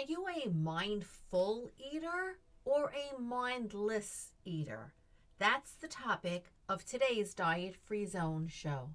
you a mindful eater or a mindless eater? That's the topic of today's Diet Free Zone show.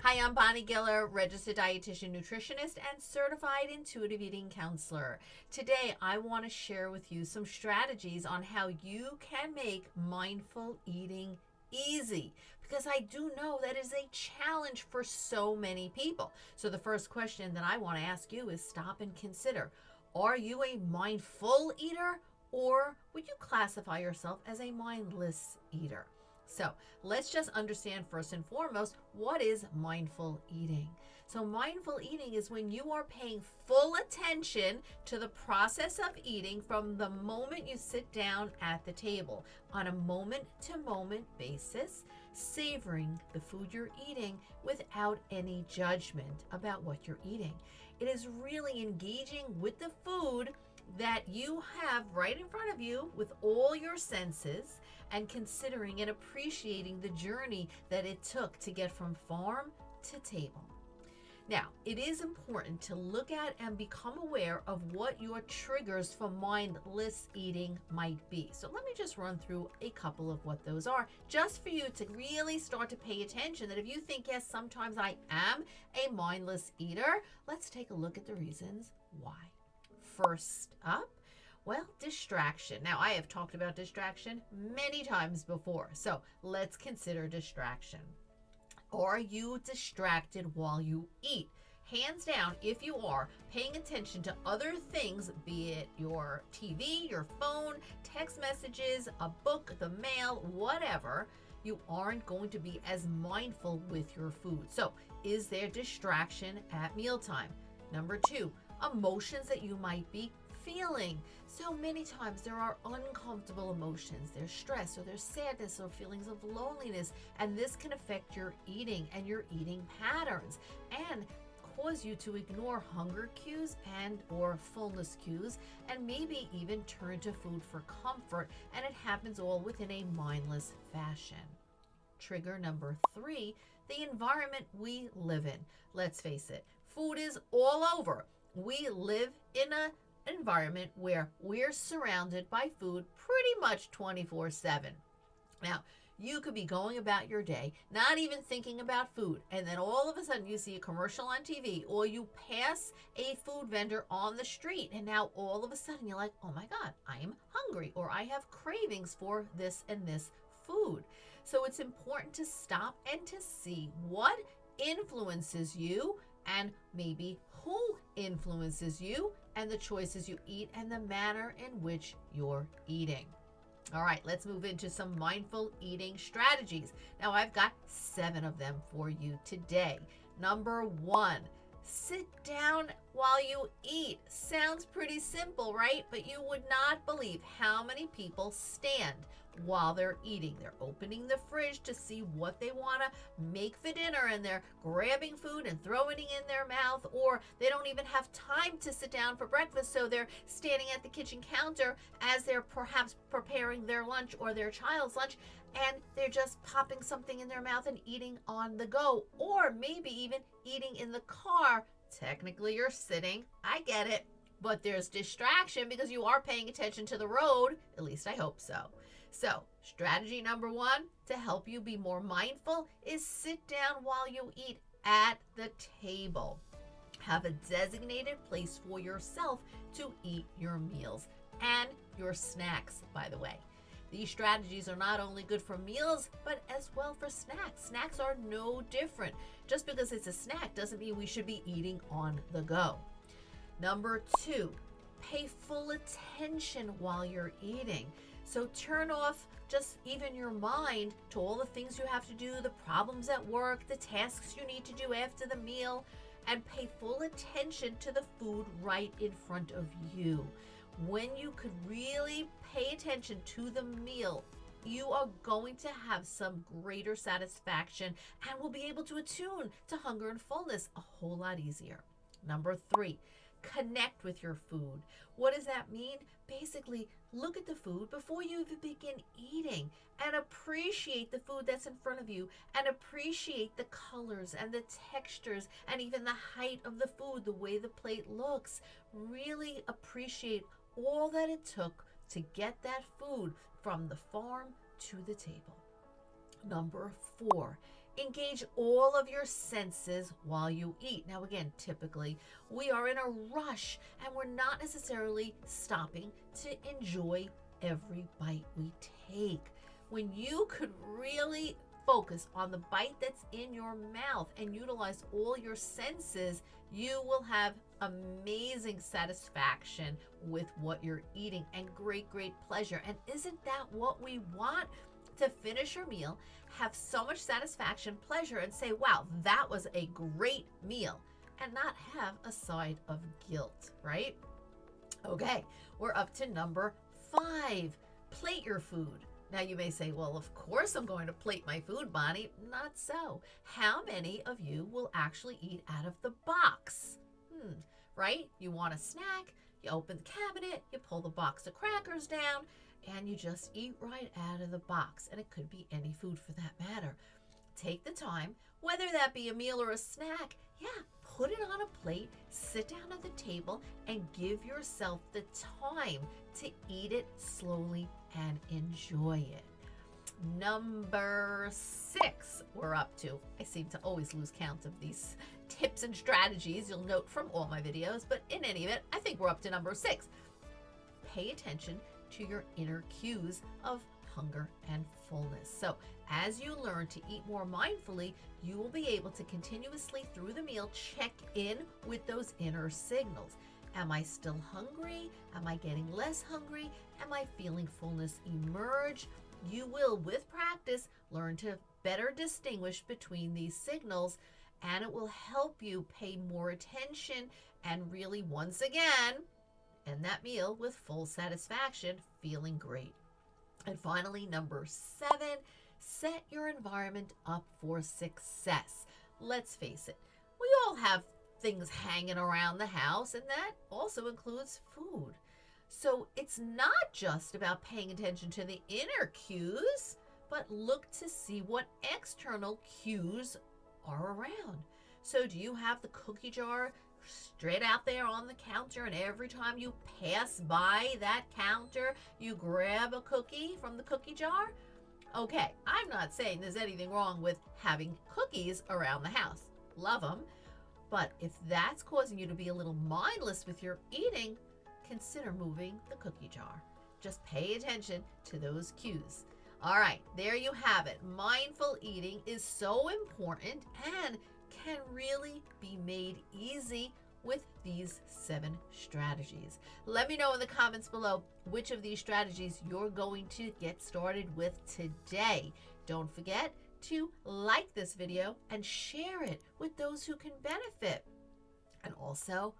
Hi, I'm Bonnie Giller, registered dietitian, nutritionist, and certified intuitive eating counselor. Today, I want to share with you some strategies on how you can make mindful eating easy, because I do know that is a challenge for so many people. So the first question that I want to ask you is stop and consider, are you a mindful eater, or would you classify yourself as a mindless eater? So let's just understand first and foremost, what is mindful eating? So mindful eating is when you are paying full attention to the process of eating from the moment you sit down at the table on a moment-to-moment basis, savoring the food you're eating without any judgment about what you're eating. It is really engaging with the food that you have right in front of you with all your senses, and considering and appreciating the journey that it took to get from farm to table. Now, it is important to look at and become aware of what your triggers for mindless eating might be. So let me just run through a couple of what those are, just for you to really start to pay attention that if you think, yes, sometimes I am a mindless eater, let's take a look at the reasons why. First up, well, distraction. Now, I have talked about distraction many times before, so let's consider distraction. Are you distracted while you eat? Hands down, if you are paying attention to other things, be it your TV, your phone, text messages, a book, the mail, whatever, you aren't going to be as mindful with your food. So, is there distraction at mealtime? Number two, emotions that you might be feeling. So many times there are uncomfortable emotions. There's stress or there's sadness or feelings of loneliness, and this can affect your eating and your eating patterns and cause you to ignore hunger cues and or fullness cues, and maybe even turn to food for comfort, and it happens all within a mindless fashion. Trigger number three, the environment we live in. Let's face it, food is all over. We live in an environment where we're surrounded by food pretty much 24/7. Now, you could be going about your day, not even thinking about food, and then all of a sudden you see a commercial on TV, or you pass a food vendor on the street, and now all of a sudden you're like, oh my God, I am hungry, or I have cravings for this and this food. So it's important to stop and to see what influences you, and maybe who influences you, and the choices you eat, and the manner in which you're eating. All right, let's move into some mindful eating strategies. Now, I've got 7 of them for you today. Number 1, sit down while you eat. Sounds pretty simple, right? But you would not believe how many people stand while they're eating. They're opening the fridge to see what they want to make for dinner, and they're grabbing food and throwing it in their mouth, or they don't even have time to sit down for breakfast, so they're standing at the kitchen counter as they're perhaps preparing their lunch or their child's lunch, and they're just popping something in their mouth and eating on the go, or maybe even eating in the car. Technically, you're sitting, I get it, but there's distraction because you are paying attention to the road. At least I hope so. So, strategy number 1 to help you be more mindful is sit down while you eat at the table. Have a designated place for yourself to eat your meals and your snacks, by the way. These strategies are not only good for meals, but as well for snacks. Snacks are no different. Just because it's a snack doesn't mean we should be eating on the go. Number 2, pay full attention while you're eating. So turn off just even your mind to all the things you have to do, the problems at work, the tasks you need to do after the meal, and pay full attention to the food right in front of you. When you could really pay attention to the meal, you are going to have some greater satisfaction and will be able to attune to hunger and fullness a whole lot easier. Number 3, connect with your food. What does that mean? Basically, look at the food before you even begin eating and appreciate the food that's in front of you and appreciate the colors and the textures and even the height of the food, the way the plate looks. Really appreciate all that it took to get that food from the farm to the table. Number 4, engage all of your senses while you eat. Now again, typically we are in a rush and we're not necessarily stopping to enjoy every bite we take. When you could really focus on the bite that's in your mouth and utilize all your senses, you will have amazing satisfaction with what you're eating and great pleasure. And isn't that what we want? To finish your meal, have so much satisfaction, pleasure, and say, wow, that was a great meal, and not have a side of guilt, right? Okay, we're up to number 5, plate your food. Now you may say, well, of course I'm going to plate my food, Bonnie. Not so. How many of you will actually eat out of the box? Right? You want a snack, you open the cabinet, you pull the box of crackers down, and you just eat right out of the box. And it could be any food for that matter. Take the time, whether that be a meal or a snack, put it on a plate, sit down at the table, and give yourself the time to eat it slowly and enjoy it. Number 6 we're up to. I seem to always lose count of these tips and strategies you'll note from all my videos, but in any event, I think we're up to number 6. Pay attention to your inner cues of hunger and fullness. So as you learn to eat more mindfully, you will be able to continuously through the meal check in with those inner signals. Am I still hungry? Am I getting less hungry? Am I feeling fullness emerge? You will, with practice, learn to better distinguish between these signals, and it will help you pay more attention and really, once again, end that meal with full satisfaction, feeling great. And finally, number 7, set your environment up for success. Let's face it, we all have things hanging around the house, and that also includes food. So it's not just about paying attention to the inner cues, but look to see what external cues are around. So do you have the cookie jar straight out there on the counter, and every time you pass by that counter, you grab a cookie from the cookie jar? Okay, I'm not saying there's anything wrong with having cookies around the house. Love them. But if that's causing you to be a little mindless with your eating, consider moving the cookie jar. Just pay attention to those cues. All right, there you have it. Mindful eating is so important and can really be made easy with these 7 strategies. Let me know in the comments below which of these strategies you're going to get started with today. Don't forget to like this video and share it with those who can benefit. And also,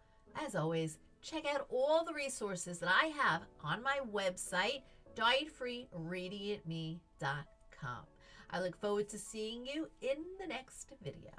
as always, check out all the resources that I have on my website, dietfreeradiantme.com. I look forward to seeing you in the next video.